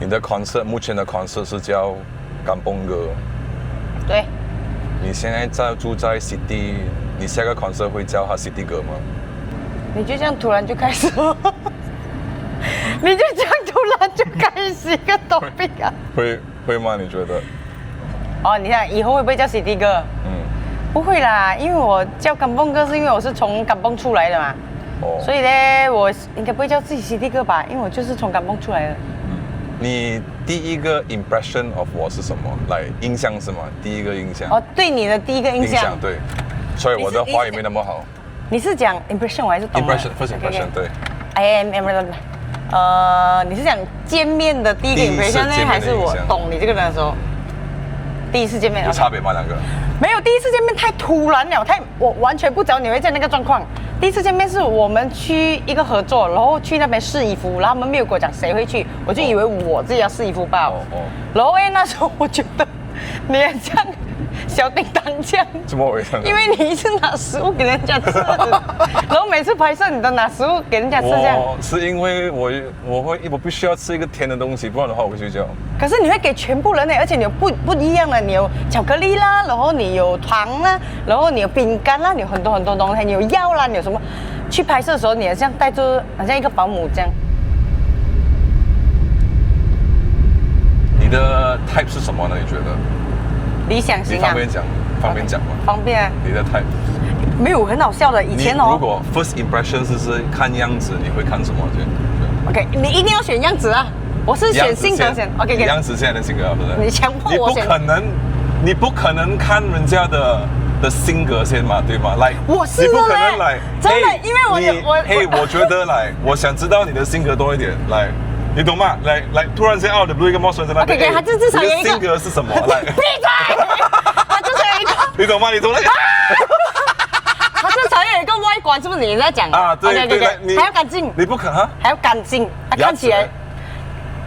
你的 concert 目前的 concert 是叫 Kampung Girl。对。你现在住在 City， 你下个 concert 会叫他 City Girl 吗？你就这样突然就开始了，你就这样突然就开始一个 topic 啊？会吗？你觉得？哦，你看以后会不会叫 City Girl？不会啦，因为我叫 Kampung Girl 是因为我是从 Kampung 出来的嘛。哦。所以呢，我应该不会叫自己 City Girl 吧？因为我就是从 Kampung 出来的。你第一个 impression of 我是什么？来，印象是吗？第一个印象。哦，对你的第一个印象。对。所以我的华语没那么好。你是讲 impression 我还是懂 ？First impression， 对。你是讲见面的第一个 impression 呢，还是我懂你这个人的时候？第一次见面有差别吗？两个？没有，第一次见面太突然了，我完全不知道你会在那个状况。第一次见面是我们去一个合作，然后去那边试衣服，然后他们没有跟我讲谁会去，我就以为我自己要试衣服吧。然后那时候我觉得你很像小叮当这样。怎么回事？因为你一直拿食物给人家吃，然后每次拍摄你都拿食物给人家吃这样。是因为我必须要吃一个甜的东西，不然的话我会睡觉。可是你会给全部人呢，而且你有不一样的，你有巧克力啦，然后你有糖啦，然后你有饼干啦，你有很多东西，你有药啦，你有什么？去拍摄的时候，你好像带着好像一个保姆这样。你的 type 是什么呢？你觉得？理想型啊？你方便讲吗？方便啊。你的 type？ 没有，很好笑的。以前如果 first impression 是看样子，你会看什么？OK， 你一定要选样子啊。我是选性格先。OK， 样子现在的性格，不是？你强迫我选。你不可能看人家的性格先嘛，对吗？来，我是你不可能来，真的，因为我觉得来，我想知道你的性格多一点，来，你懂吗？来，突然间out of the blue一个陌生人在那边， OK， 他这至少有一个性格是什么？来，闭嘴！他至少有一个，你懂吗？你懂那个？他至少有一个外观，是不是你在讲啊？对，还要干净，你不可能，还要干净，看起来。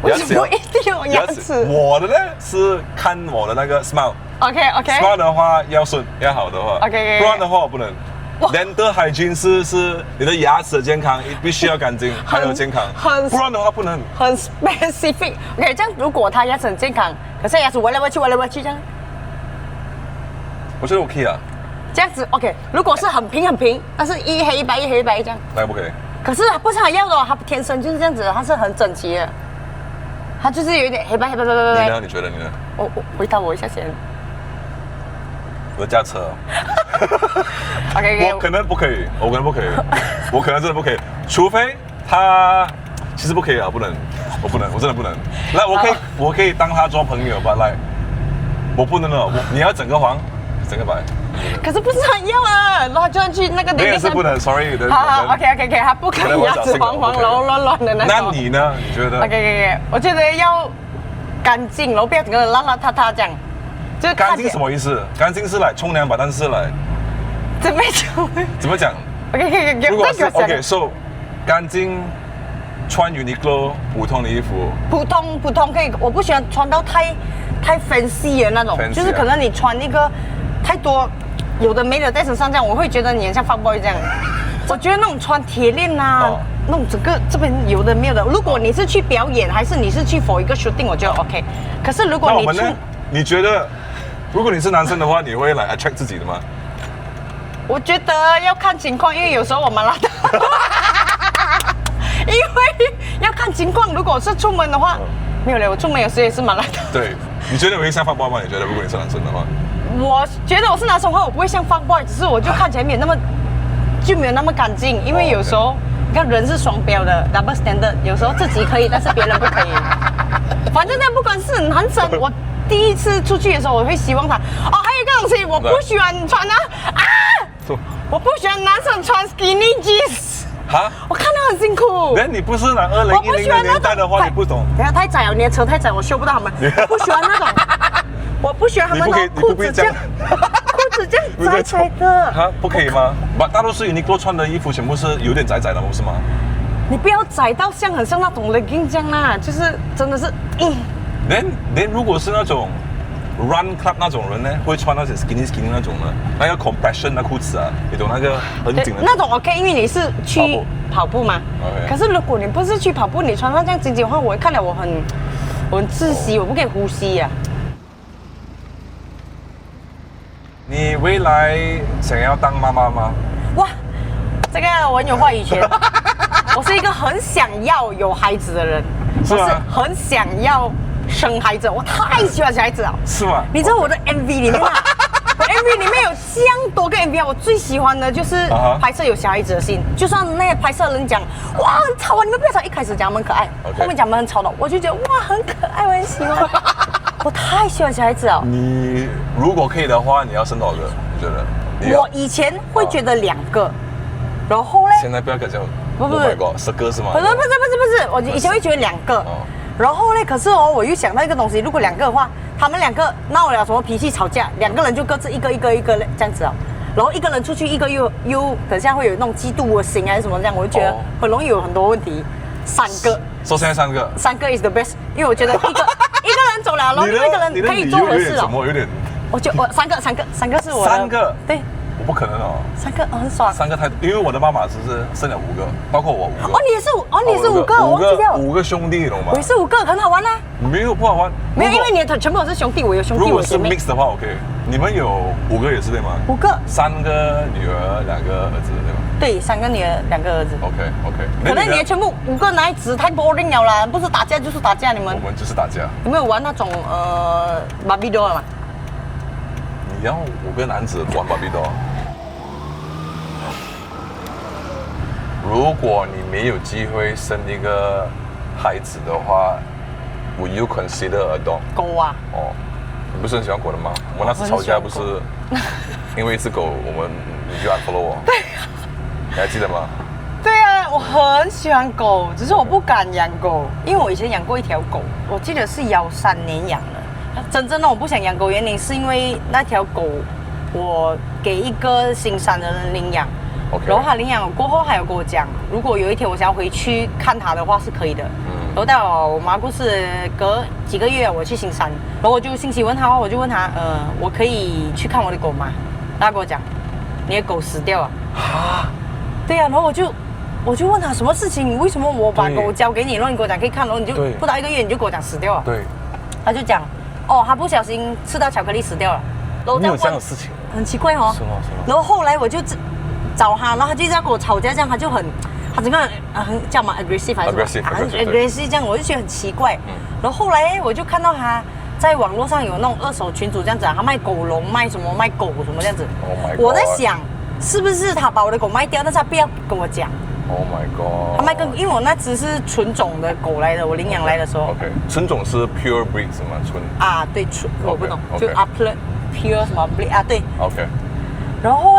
为什么一定有牙齿？我的呢是看我的那个 smile。OK。smile 的话要顺要好的话 ，OK。不然的话我不能。Dental hygiene 是你的牙齿的健康，必须要干净，还有健康。不然的话不能。很 specific。OK， 这样如果他牙齿很健康，可是牙齿歪来歪去这样，我觉得 OK 啊。这样子 OK。如果是很平，但是一黑一白这样，那不可以。可是不是他要的，他天生就是这样子，他是很整齐的。他就是有一点黑白。你呢？你觉得你呢？我回答我一下先。我驾车。OK。我可能不可以，我可能真的不可以，除非他其实不可以啊，我真的不能。来，我可以当他做朋友吧，来，我不能了，你要整个黄，整个白。可是不是他要啊，然后就要去那个。那也是不能 ，sorry。好 ，OK， 他不可以牙齿黄乱的那种。那你呢？你觉得 ？OK， 我觉得要干净，然后不要整个邋邋遢遢这样。就是干净什么意思？干净是来冲凉吧，但是来怎么讲 ？OK， 如果是 OK，so 干净穿 Uniqlo 普通的衣服。普通可以，我不喜欢穿到太 fancy 的那种，就是可能你穿一个太多有的没的在身上这样，我会觉得你很像 fuckboy 这样。我觉得那种穿铁链啊，那种整个这边有的没有的。如果你是去表演，还是你是去 for 一个 shooting， 我觉得 OK。可是如果你你觉得？如果你是男生的话，你会来 attract 自己的吗？我觉得要看情况，因为有时候我蛮邋遢。因为要看情况，如果是出门的话，没有嘞，我出门有时也是蛮邋遢。对，你觉得我会像 fuckboy 吗？你觉得如果你是男生的话？我觉得我是男生的话，我不会像 fuckboy， 只是我就看起来没有那么干净，因为有时候你看人是双标的 double standard， 有时候自己可以，但是别人不可以。反正那不管是男生，我。第一次出去的时候，我会希望他还有一个东西，我不喜欢穿我不喜欢男生穿 skinny jeans。我看他很辛苦。那你不是拿2010年代的话，你不懂。等下太窄了，你的车太窄，我修不到他们。我不喜欢那种，我不喜欢他们的裤子这样，窄窄的。不可以吗？大多数Uniqlo穿的衣服全部是有点窄窄的，不是吗？你不要窄到很像那种 legging 这样啦，就是真的是Then 如果是那种 run club 那种人呢，会穿那些 skinny 那种的，那个 compression 的裤子啊，你懂那个很紧的那种 OK， 因为你是去跑步嘛。可是如果你不是去跑步，你穿上这样紧紧的话，我看了我很我很窒息，我不可以呼吸呀、你未来想要当妈妈吗？哇，这个我很有话语权。我是一个很想要有孩子的人，是吗我是很想要生孩子，我太喜欢小孩子了。是吗？你知道我的 MV 里面啊，我 MV 里面有这样多个 MV 啊，我最喜欢的就是拍摄有小孩子的戏。就算那些拍摄的人讲哇很吵啊，你们不要吵，一开始讲他们可爱， OK 后面讲他们很吵的，我就觉得哇很可爱，我很喜欢。我太喜欢小孩子了。你如果可以的话，你要生多少个？你觉得？你要我以前会觉得2个，然后嘞，现在不要讲，不，Oh my God，10个是吗？不是，我以前会觉得2个，然后呢，可是哦，我又想到一个东西，如果2个的话，他们2个闹了什么脾气吵架，2个人就各自一个这样子啊，然后一个人出去，一个又等下会有那种嫉妒的心还是什么这样，我就觉得很容易有很多问题。3个，说现在3个，3个 is the best， 因为我觉得一个人走了，然后另外一个人可以做合适哦。有点，我3个是我的。3个，对。我不可能哦，3个很爽。3个太，因为我的妈妈只是生了5个，包括我5个。哦，你也是5个，我忘记掉了。5个兄弟，你懂吗？我也是5个，很好玩啊。没有不好玩，没有，因为你的全部都是兄弟，我有兄弟，如果是我姐妹。 mix 的话 ，OK。你们有5个也是对吗？5个，3个女儿，2个儿子，对吗？对，3个女儿，2个儿子。OK。可能你的全部5个男孩子太 boring 了啦，不是打架就是打架，你们。我们就是打架。有没有玩那种Barbie doll 嘛？你要5个男子玩 Barbie doll？如果你没有机会生一个孩子的话 ，Would you consider a dog？ 狗啊？哦，你不是很喜欢狗的吗？我们那次吵架不是因为一只狗，你就 unfollow 我，你还记得吗？对啊，我很喜欢狗，只是我不敢养狗，因为我以前养过一条狗，我记得是13年养的。真正的我不想养狗原因是因为那条狗我给一个新山的人领养。Okay. 然后他领养过后，还有跟我讲，如果有一天我想要回去看他的话是可以的。然后到我妈故事隔几个月我去新山，然后我就信息问他，我就问他，我可以去看我的狗吗？他跟我讲，你的狗死掉了。啊？对呀、然后我就问他什么事情？为什么我把狗交给你，然后你跟我讲可以看，然后你就不到1个月你就跟我讲死掉了。对。他就讲，哦，他不小心吃到巧克力死掉了。然后你有这样的事情？很奇怪哦。是吗？然后后来我就找他，然后他就在跟我吵架，这样他整个很叫嘛 aggressive 还是什么 aggressive 这样，我就觉得很奇怪。然后后来我就看到他在网络上有那种2手群组这样子，他卖狗笼，卖狗什么这样子。Oh my God 我在想，是不是他把我的狗卖掉，但是他不要跟我讲。Oh my God！ 他卖跟，因为我那只是纯种的狗来的，我领养来的时候。OK， 纯种是 pure breed 是吗？纯啊，对，纯我不懂，就 pure 什么 breed 啊，对。OK。然后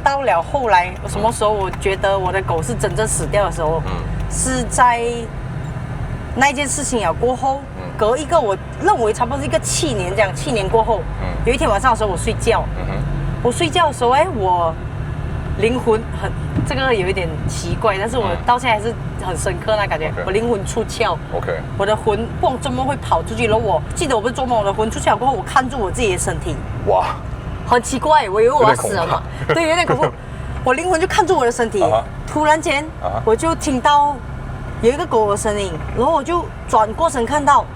到了后来，什么时候我觉得我的狗是真正死掉的时候，是在那件事情了过后，隔一个我认为差不多是一个7年这样，7年过后，有一天晚上的时候我睡觉，我睡觉的时候，我灵魂这个有一点奇怪，但是我到现在还是很深刻那感觉，我灵魂出窍，OK，我的魂不知道怎么会跑出去，然后我记得我不是做梦，我的魂出去了过后，我看住我自己的身体，哇！很奇怪，我以为我要死了嘛，对，有点恐怖。我灵魂就看住我的身体，突然间我就听到有一个狗的声音，然后我就转过身看到，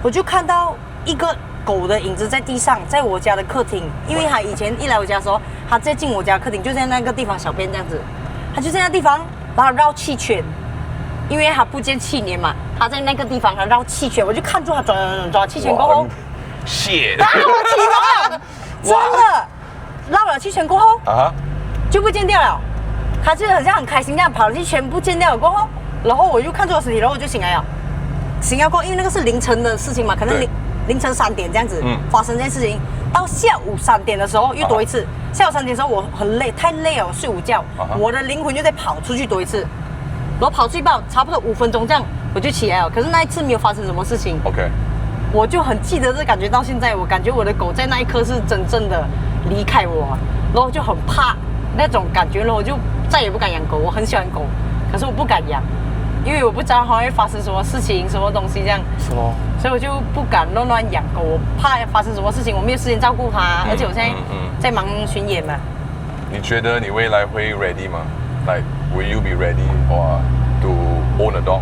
我就看到一个狗的影子在地上，在我家的客厅。因为他以前一来我家的时候，他再进我家客厅就在那个地方小便这样子，他就在那地方把它绕气圈，因为他不见7年嘛，他在那个地方他绕气圈，我就看住他转气圈过后，血，我起床了。真的，绕了气圈过后就不见掉了。他就好像很开心这样跑了气圈不见掉了过后，然后我就看着我身体，然后我就醒来了。醒来过后，因为那个是凌晨的事情嘛，可能凌晨3点这样子发生这件事情。到下午3点的时候又多一次。下午3点的时候我很累，太累了，我睡午觉，我的灵魂又在跑出去多一次。然后跑出去吧，差不多5分钟这样我就起来了。可是那一次没有发生什么事情。OK。我就很记得这感觉到现在，我感觉我的狗在那一刻是真正的离开我，然后就很怕那种感觉，然后我就再也不敢养狗。我很喜欢狗，可是我不敢养，因为我不知道它会发生什么事情，什么东西这样。是哦。所以我就不敢乱养狗，我怕发生什么事情，我没有时间照顾它，而且我现在在忙巡演嘛。你觉得你未来会 ready 吗？Like will you be ready or to own a dog？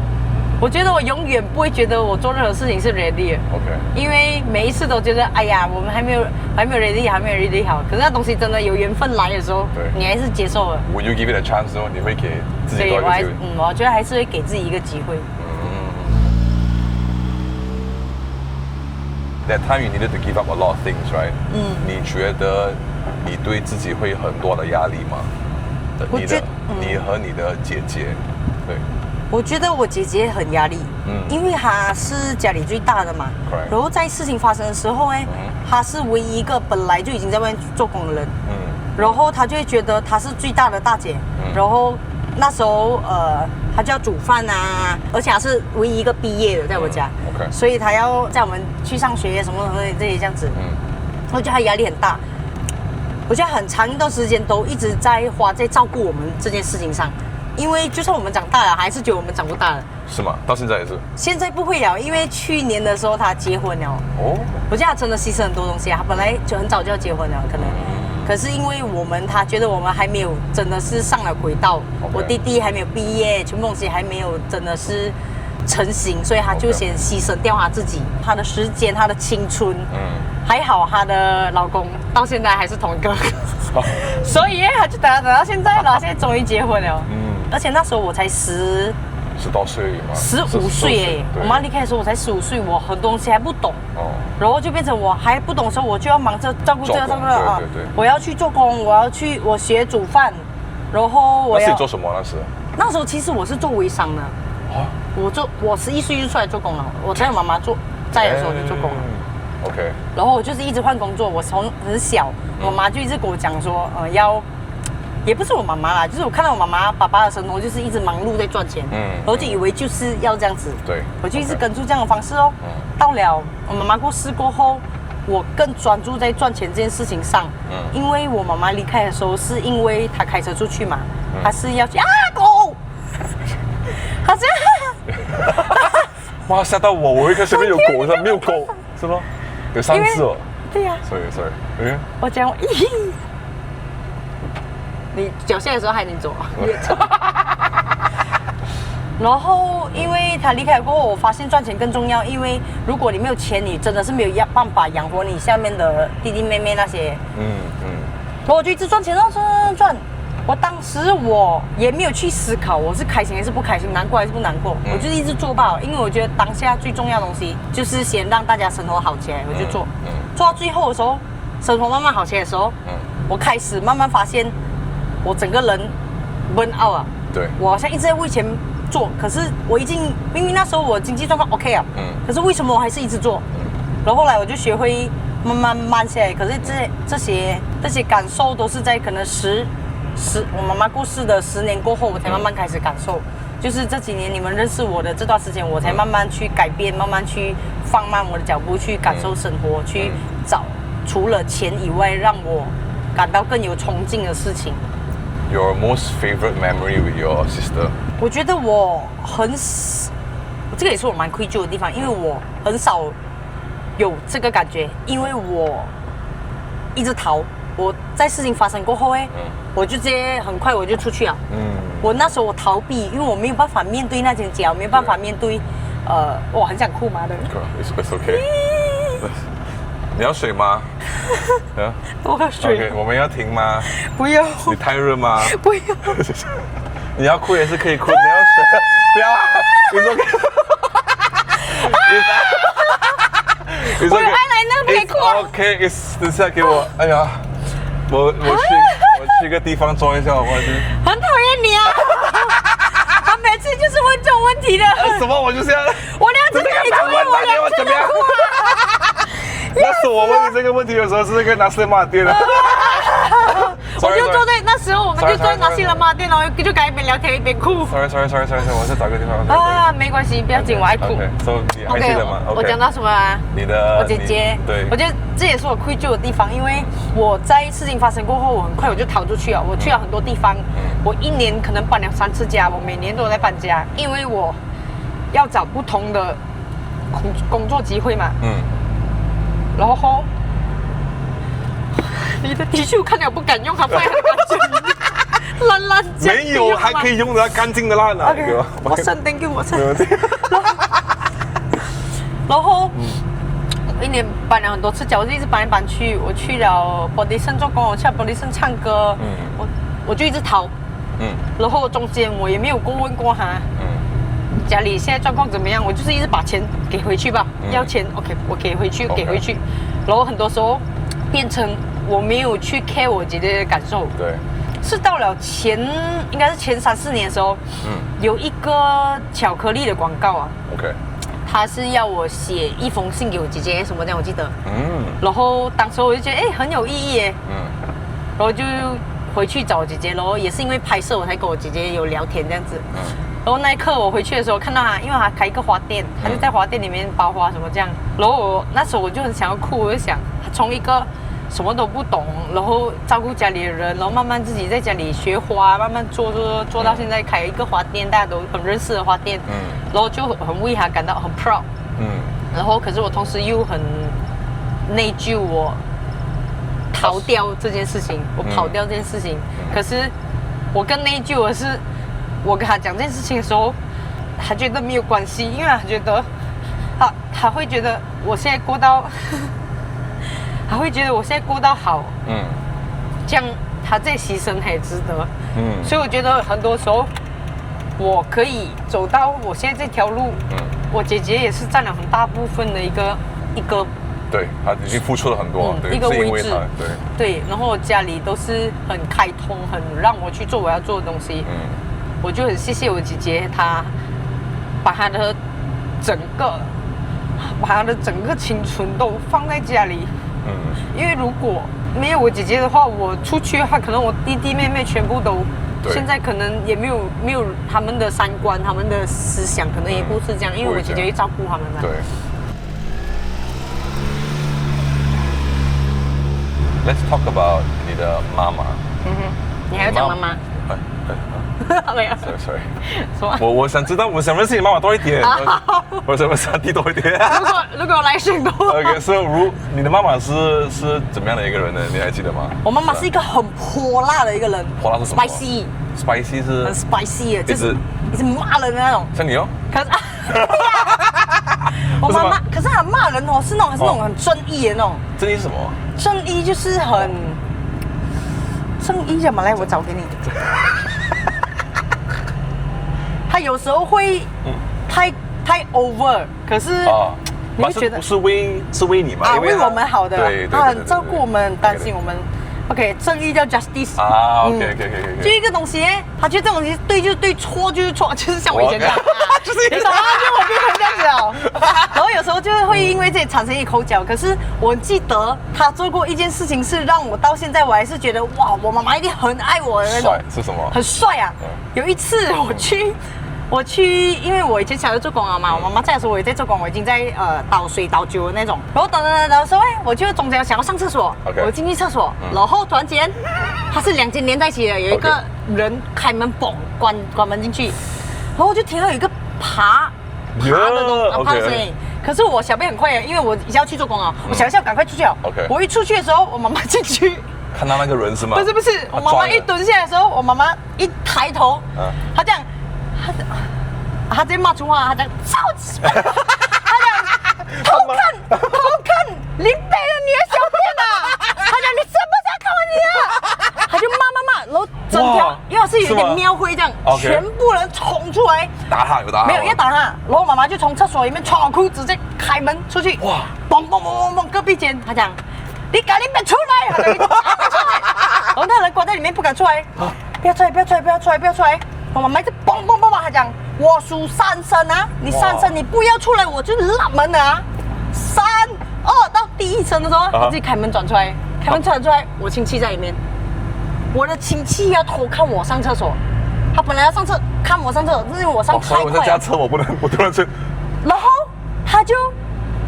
我觉得我永远不会觉得我做任何事情是 ready 的。OK。因为每一次都觉得，哎呀，我们还没有 ready， 还没有 ready 好。可是那东西真的有缘分来的时候，你还是接受了。Would you give it a chance 之后，你会给自己多一个机会？我觉得还是会给自己一个机会。That time you needed to give up a lot of things, right? 你觉得你对自己会很多的压力吗？你和你的姐姐，对。我觉得我姐姐很压力，因为她是家里最大的嘛。然后在事情发生的时候，她是唯一一个本来就已经在外面做工的人，然后她就会觉得她是最大的大姐，然后那时候她就要煮饭啊，而且她是唯一一个毕业的在我家，所以她要载我们去上学什么这些这样子，我觉得她压力很大。我觉得很长一段时间都一直在花在照顾我们这件事情上。因为就算我们长大了，还是觉得我们长不大了。是吗？到现在也是。现在不会了，因为去年的时候他结婚了。哦。我觉得他真的牺牲很多东西啊，他本来就很早就要结婚了，可能。可是因为他觉得我们还没有真的是上了轨道，我弟弟还没有毕业，全部东西还没有真的是成型，所以他就先牺牲掉他自己，他的时间，他的青春。还好她的老公到现在还是同一个。所以他就等到现在了，现在终于结婚了。而且那时候我才10多岁吗？15岁哎！我妈离开的时候我才15岁，我很多东西还不懂。然后就变成我还不懂的时候，我就要忙着照顾这个照顾那个啊。我要去做工，我学煮饭，然后我要。那是做什么那时？那时候其实我是做微商的。我11岁就出来做工了，我在我妈妈在的时候就做工了。OK。然后我就是一直换工作，我从很小，我妈就一直跟我讲说，也不是我妈妈啦，就是我看到我妈妈、爸爸的生活，就是一直忙碌在赚钱，然后就以为就是要这样子，对，我就一直跟住这样的方式哦。到了我妈妈过世过后，我更专注在赚钱这件事情上，因为我妈妈离开的时候，是因为她开车出去嘛，她是要去狗，好像，哇吓到我，我一开始有狗，它没有狗，是吗？有3次哦。对呀。sorry，我讲你脚下的时候还能走，然后因为他离开过后，我发现赚钱更重要。因为如果你没有钱，你真的是没有办法养活你下面的弟弟妹妹那些。然后我就一直赚钱，赚。我当时我也没有去思考我是开心还是不开心，难过还是不难过，我就一直做罢了。因为我觉得当下最重要的东西就是先让大家生活好起来，我就做。做到最后的时候，生活慢慢好起来的时候，我开始慢慢发现。我整个人 burn out 啊！对，我好像一直在为钱做，可是我已经明明那时候我经济状况 OK 啊，可是为什么我还是一直做？然后后来我就学会慢慢慢下来。可是这些感受都是在可能我妈妈过世的10年过后，我才慢慢开始感受。就是这几年你们认识我的这段时间，我才慢慢去改变，慢慢去放慢我的脚步，去感受生活，去找除了钱以外让我感到更有冲劲的事情。Your most favorite memory with your sister？ 我觉得这个也是我蛮愧疚的地方，因为我很少有这个感觉，因为我一直逃。我在事情发生过后，我就直接很快我就出去了。我那时候我逃避，因为我没有办法面对那间家，我没有办法面对，我很想哭嘛的。It's okay。你要水吗？我喝水。OK， 我们要停吗？不要。你太热吗？不要。你要哭也是可以哭，你要水不要。你说。我有爱来那可以哭。OK， 等下给我。哎呀，我去一个地方坐一下，我去。很讨厌你啊！他每次就是问这种问题的。什么？我就是要。我两次跟你同意，我两次要哭啊！那是我问你这个问题的时候，是那个拿西马店的。我就坐在那时候，我们就坐在拿西马店，然后就跟一边聊天一边哭。Sorry， 我再找个地方。没关系，不要紧，我爱哭。So 你还记得吗？我讲到什么啊？我姐姐。对。我觉得这也是我愧疚的地方，因为我在事情发生过后，我很快我就逃出去了。我去了很多地方，我1年可能搬了3次家，我每年都在搬家，因为我要找不同的工作机会嘛。然后你的 T 恤看了不敢用，它放在那个干净，烂烂。烂酱没有，还可以用的干净的啦，哪一个？我剩 thank you， 我剩。没问题。然后，一年搬了很多次家，我就一直搬来搬去。我去了玻璃森做工，我去了玻璃森唱歌，我就一直逃。然后中间我也没有过问过他。家里现在状况怎么样？我就是一直把钱给回去吧，要钱 OK， 我给回去，给回去。然后很多时候变成我没有去 care 我姐姐的感受。对。是到了应该是前3、4年的时候，有一个巧克力的广告啊。OK。他是要我写一封信给我姐姐什么的，我记得。然后当时我就觉得很有意义耶。然后就回去找我姐姐，然后也是因为拍摄我才跟我姐姐有聊天这样子。然后那一刻我回去的时候看到他，因为他开一个花店，他就在花店里面包花什么这样。然后那时候我就很想要哭，我就想他从一个什么都不懂，然后照顾家里的人，然后慢慢自己在家里学花，慢慢做到现在开一个花店，大家都很认识的花店。然后就很为他感到很 proud。然后可是我同时又很内疚，我逃掉这件事情，我跑掉这件事情。可是我更内疚的是，我跟他讲这件事情的时候，他觉得没有关系，因为他觉得他会觉得我现在过到，他会觉得我现在过到好。这样他再牺牲还值得。所以我觉得很多时候我可以走到我现在这条路，我姐姐也是占了很大部分的一个。对，她已经付出了很多，对，一个位置，对。然后我家里都是很开通，很让我去做我要做的东西。我就很谢谢我姐姐，她把她的整个青春都放在家里。因为如果没有我姐姐的话，我出去的话，可能我弟弟妹妹全部都。现在可能也没有他们的三观，他们的思想可能也不是这样，因为我姐姐会照顾他们嘛。对。Let's talk about 你的妈妈。你还要讲妈妈？没有。Sorry。什么？我想知道，我想认识你妈妈多一点。我想认识弟多一点。如果来选的话。OK， 所以你的妈妈是怎么样的一个人呢？你还记得吗？我妈妈是一个很泼辣的一个人。泼辣是什么 ？Spicy 是很 spicy 的，就是一直骂人的那种。像你哦。可是我妈妈，可是她骂人哦，是那种很正义的那种。正义是什么？正义就是很正义怎么来？我找给你。他有时候会太 over， 可是你会觉得是为你嘛？为我们好的，对，他很照顾我们，担心我们。OK， 正义叫 justice。OK。就一个东西，他觉得这种东西对就是对，错就是错，就是像我以前这样。就是你懂吗？就我变成这样子了。然后有时候就会因为这产生一口角。可是我记得他做过一件事情，是让我到现在我还是觉得哇，我妈妈一定很爱我的那种。是什么？很帅啊！有一次我去，因为我以前小时候做工了嘛，我妈妈在的时候我也在做工，我已经在倒水倒酒的那种。然后等的时候，我就中间想要上厕所，我进去厕所，然后突然间，它是2间连在一起的，有一个人开门嘣关门进去，然后我就听到有一个爬的声音。可是我小便很快的，因为我已经要去做工了，我想一下赶快出去了。我一出去的时候，我妈妈进去。看到那个人是吗？不是，我妈妈一蹲下来的时候，我妈妈一抬头，她这样。他直接骂出话，他讲操！他讲偷看林北的女儿小便啊！他讲你是不是要看我女儿？他就骂，然后整条因为是有点庙会这样，全部人冲出来打他，没有要打他，然后妈妈就从厕所里面穿好裤，直接开门出去，哇，嘣，隔壁间他讲你赶紧别出来，他讲你出来，然后那人关在里面不敢出来，不要出来。我妈妈一直嘣，她讲我数3声啊，你3声你不要出来，我就拉门了啊。3、2到第1声的时候，她自己开门转出来，我亲戚在里面，我的亲戚要偷看我上厕所，他本来要上厕看我上厕所，但是我上太快了。我在驾车，我不能去。然后他就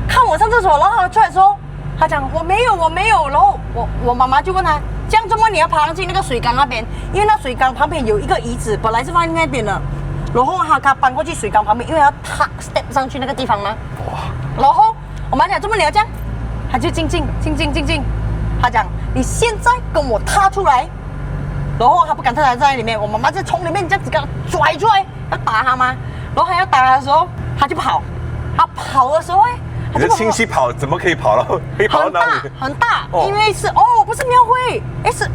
看我上厕所，然后他出来说，他讲我没有，然后我妈妈就问他。这样，怎么你要爬上去那个水缸那边？因为那水缸旁边有一个椅子，本来是放在那边的，然后他搬过去水缸旁边，因为要踏 step 上去那个地方嘛。哇！然后我妈讲，怎么你要这样？他就静，他讲你现在跟我踏出来，然后他不敢他在里面，我妈妈就从里面这样子给他拽出来，要打他吗？然后还要打他的时候，他就跑，他跑的时候你的亲戚跑怎么可以跑到？可以跑到哪里？很大，因为是不是庙会，是。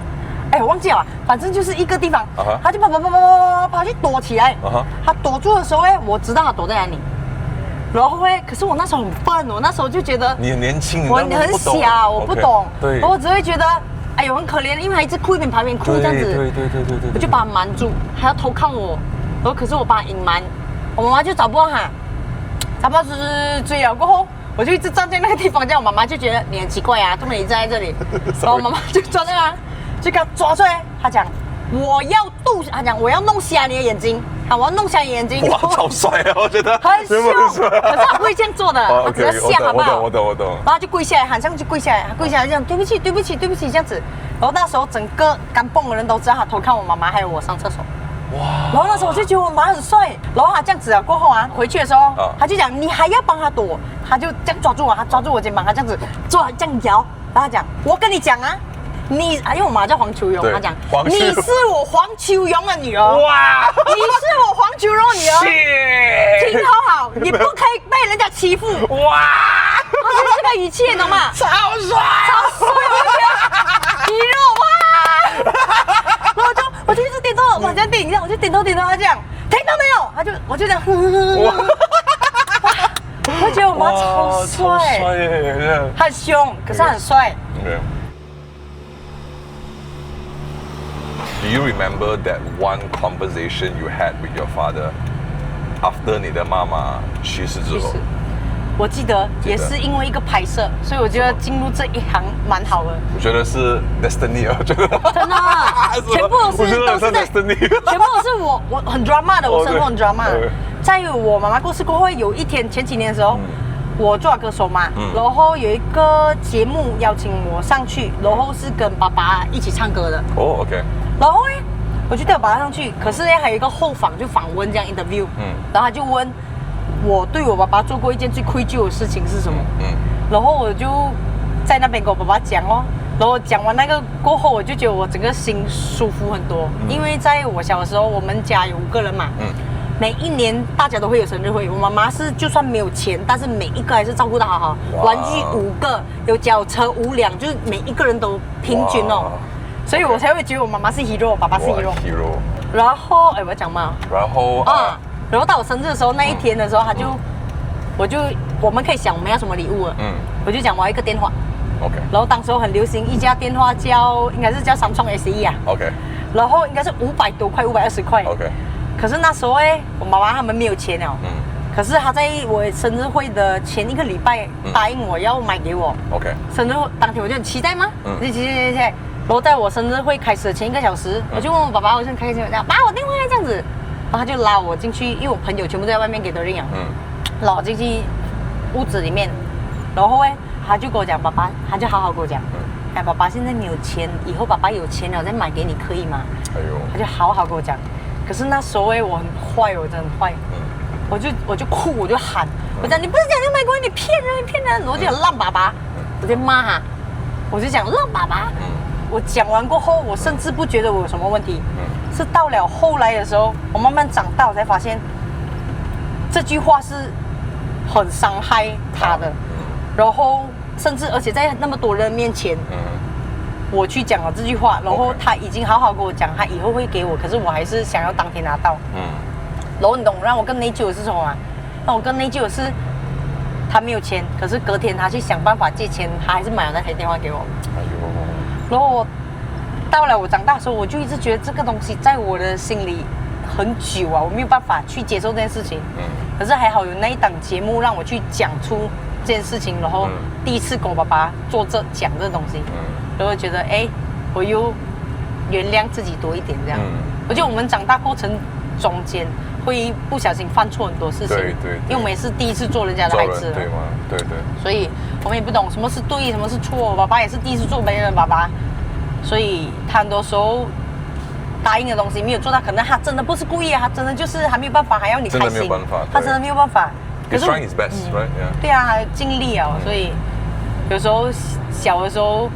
我忘记了，反正就是一个地方，他就跑去躲起来。他躲住的时候我知道他躲在哪里。然后可是我那时候很笨，我那时候就觉得你很年轻，我很小，我不懂，对，我只会觉得很可怜，因为他一直哭一边跑一边哭这样子。对，我就把他瞒住，还要偷看我，然后可是我把他隐瞒，我妈妈就找不到他，找不到追了过后。我就一直站在那个地方，这样我妈妈就觉得你很奇怪啊，怎么你站在这里？然后我妈妈就抓着他，就给他抓出来。他讲他讲我要弄瞎你的眼睛，我要弄瞎你眼睛。哇，超帅啊！我觉得很凶，可是他不会这样做的，他只要吓好不好？我懂。然后他就跪下来，喊上去跪下来，跪下来这样，对不起这样子。然后那时候整个甘蹦的人都知道他偷看我妈妈还有我上厕所。哇！然后那时候我就觉得我妈很帅，然后他这样子过后回去的时候，他就讲你还要帮他躲，他就这样抓住我，他抓住我肩膀，他这样子抓这样摇，然后他讲我跟你讲啊，因为我妈叫黄秋荣，他讲你是我黄秋荣的女儿，哇，你是我黄秋荣的女儿，听好，你不可以被人家欺负，哇，他是这个语气，你懂吗？超帅，肌肉哇！然后我就一直点头，我像电影一样，我就点头，他这样听到没有？我就这样，我觉得我妈超帅耶，很凶，可是很帅。Do you remember that one conversation you had with your father after 你的妈妈去世之后？我记得也是因为一个拍摄，所以我觉得进入这一行蛮好的。我觉得是 destiny 我觉得真的，全部都是 destiny， 全部都是我很 drama 的，我生活很 drama 的。在我妈妈过世过后，有一天前几年的时候，我做歌手嘛，然后有一个节目邀请我上去，然后是跟爸爸一起唱歌的。OK。然后我就带我爸爸上去，可是还有一个后访，就访问这样 interview，然后他就问我对我爸爸做过一件最愧疚的事情是什么？然后我就在那边跟我爸爸讲然后讲完那个过后，我就觉得我整个心舒服很多，因为在我小的时候，我们家有5个人嘛，每一年大家都会有生日会，我妈妈是就算没有钱，但是每一个还是照顾得好好，玩具5个，有脚车5辆，就是每一个人都平均所以我才会觉得我妈妈是 hero， 我爸爸是 hero。然后我要讲嘛，然后到我生日的时候那一天的时候，我们可以想我们要什么礼物我就讲我要一个电话。OK。然后当时候很流行一家电话应该是叫Samsung SE 啊。OK。然后应该是500多块，520块。OK。可是那时候我妈妈他们没有钱了。可是他在我生日会的前1个礼拜答应我要买给我。OK。生日当天我就很期待吗？期待。然后在我生日会开始的前1个小时，我就问我爸爸，我就很开心，这样爸，我电话这样子，然后他就拉我进去，因为我朋友全部都在外面给的人拉我进去屋子里面，然后他就跟我讲，爸爸，他就好好跟我讲，爸爸现在没有钱，以后爸爸有钱了再买给你可以吗？他就好好跟我讲。可是那时候我很坏，我真的很坏，我就哭，我就喊，我讲你不是讲要买给我，你骗人，我就烂爸爸，我就骂他，我就讲烂爸爸。我讲完过后，我甚至不觉得我有什么问题，是到了后来的时候，我慢慢长大，我才发现这句话是很伤害他的。然后甚至而且在那么多人面前，我去讲了这句话，然后他已经好好跟我讲，他以后会给我，可是我还是想要当天拿到。然后你懂让我更内疚的是什么吗？让我更内疚的是，他没有钱，可是隔天他去想办法借钱，他还是买了那台电话给我。然后到了我长大的时候，我就一直觉得这个东西在我的心里很久啊，我没有办法去接受这件事情。可是还好有那一档节目让我去讲出这件事情，然后第一次跟我爸爸讲这东西，然后觉得我又原谅自己多一点这样。我觉得我们长大过程中间会不小心犯错很多事情，因为我们也是第一次做人家的孩子，对吗？对。所以我们也不懂什么是对，什么是错。我爸爸也是第一次做别人的爸爸，所以他很多时候答应的东西没有做到，可能他真的不是故意，他真的就是还没有办法，还要你开心，真的没有办法，他真的没有办法。He's trying his best, right? Yeah. 对啊，尽力啊，所以有时候小的时候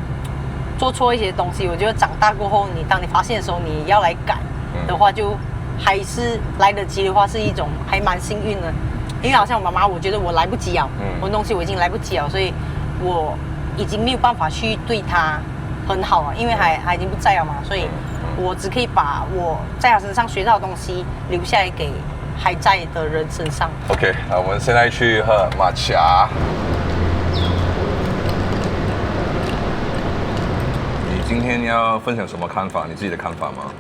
做错一些东西，我觉得长大过后，当你发现的时候，你要来改的话，就还是来得及的话，是一种还蛮幸运的。因为好像我妈妈，我觉得我来不及了，我东西我已经来不及了，所以我已经没有办法去对她很好了，因为她已经不在了嘛，所以我只可以把我在她身上学到的东西留下来给还在的人身上。OK， 那我们现在去喝抹茶。你今天要分享什么看法？你自己的看法吗？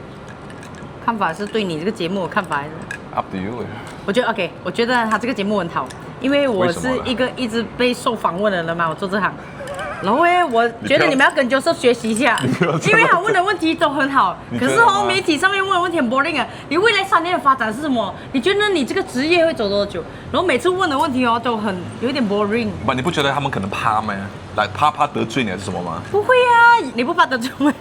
看法是对你这个节目的看法还是 ？Up to you。我觉得 OK， 我觉得他这个节目很好，因为我是一个一直被受访问的人嘛，我做这行。然后我觉得你们要跟 Jobroseph 学习一下，因为他问的问题都很好。可是媒体上面问的问题很 boring 啊。你未来3年的发展是什么？你觉得你这个职业会走多久？然后每次问的问题都很有点 boring。不，你不觉得他们可能怕吗？来，怕得罪你还是什么吗？不会啊，你不怕得罪吗？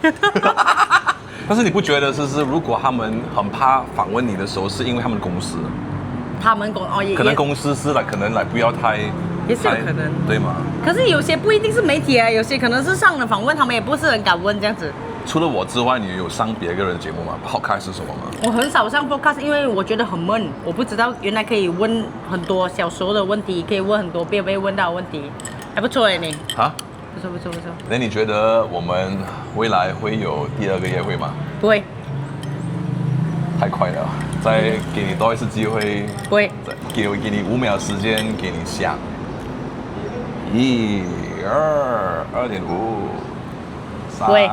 但是你不觉得是如果他们很怕访问你的时候，是因为他们的公司？可能公司是可能不要太。也是有可能，对吗？可是有些不一定是媒体啊，有些可能是上了访问，他们也不是很敢问这样子。除了我之外，你有上别个人的节目吗 ？Podcast 是什么吗？我很少上 Podcast， 因为我觉得很闷，我不知道原来可以问很多小时候的问题，可以问很多被问到的问题，还不错哎你。啊？不错不错不错。那你觉得我们未来会有第2个约会吗？不会。太快了，再给你多一次机会。不会。给你5秒时间，给你想。1、2、2.5、3。